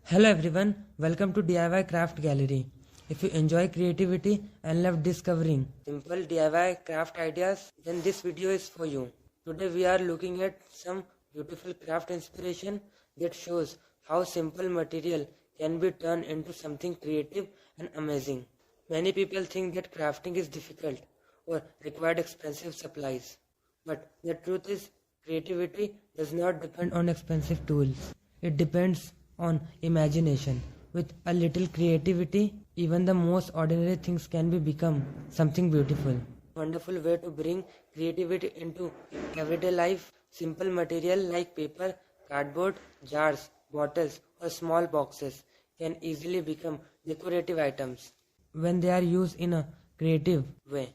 Hello everyone, welcome to DIY Craft Gallery. If you enjoy creativity and love discovering simple DIY craft ideas, then this video is for you. Today we are looking at some beautiful craft inspiration that shows how simple material can be turned into something creative and amazing. Many people think that crafting is difficult or required expensive supplies. But the truth is, creativity does not depend on expensive tools. It depends on imagination. With a little creativity, even the most ordinary things can become something beautiful. Wonderful way to bring creativity into everyday life. Simple material like paper, cardboard, jars, bottles, or small boxes can easily become decorative items when they are used in a creative way.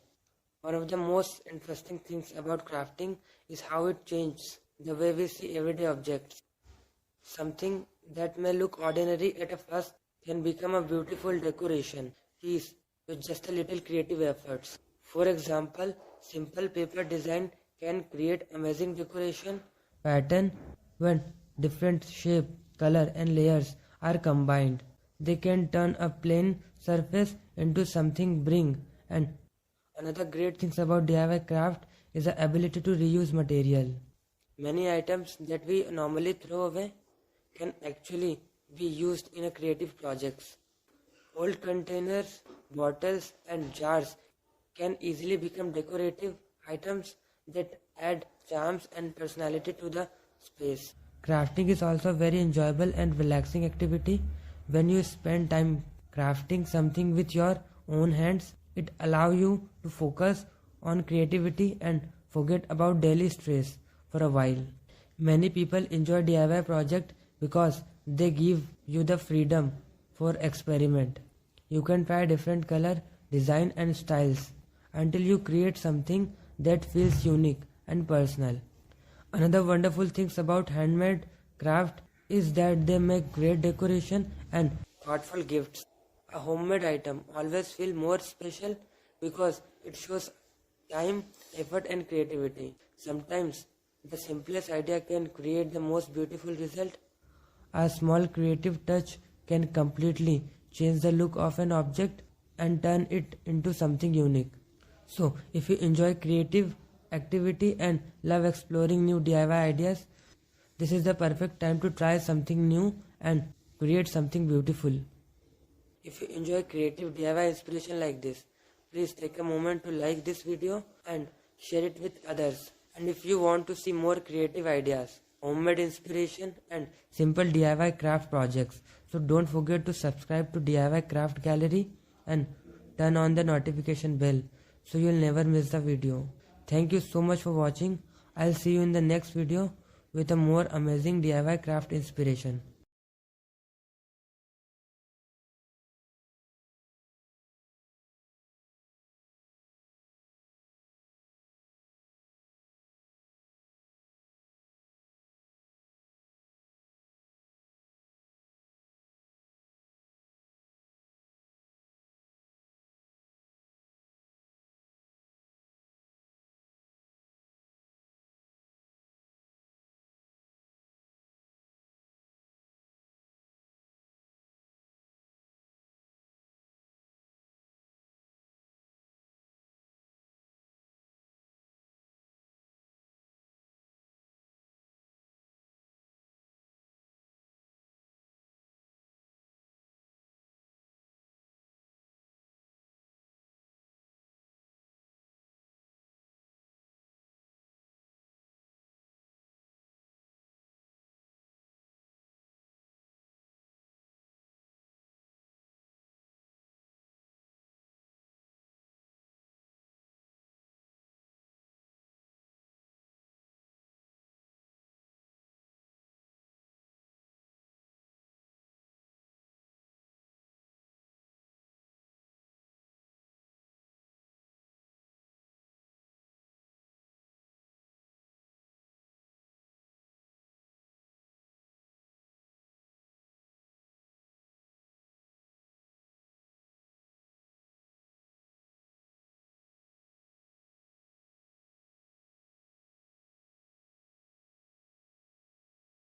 One of the most interesting things about crafting is how it changes the way we see everyday objects. Something that may look ordinary at a first can become a beautiful decoration piece with just a little creative efforts. For example, simple paper design can create amazing decoration pattern when different shape, color and layers are combined. They can turn a plain surface into something bring. And another great thing about DIY craft is the ability to reuse material. Many items that we normally throw away can actually be used in a creative projects. Old containers, bottles and jars can easily become decorative items that add charms and personality to the space. Crafting is also a very enjoyable and relaxing activity. When you spend time crafting something with your own hands, it allows you to focus on creativity and forget about daily stress for a while. Many people enjoy DIY projects because they give you the freedom for experiment. You can try different color, design and styles until you create something that feels unique and personal. Another wonderful thing about handmade craft is that they make great decoration and thoughtful gifts. A homemade item always feels more special because it shows time, effort and creativity. Sometimes the simplest idea can create the most beautiful result. A small creative touch can completely change the look of an object and turn it into something unique. So, if you enjoy creative activity and love exploring new DIY ideas, this is the perfect time to try something new and create something beautiful. If you enjoy creative DIY inspiration like this, please take a moment to like this video and share it with others. And if you want to see more creative ideas, homemade inspiration and simple DIY craft projects, so don't forget to subscribe to DIY Craft Gallery and turn on the notification bell so you'll never miss the video. Thank you so much for watching. I'll see you in the next video with a more amazing DIY craft inspiration.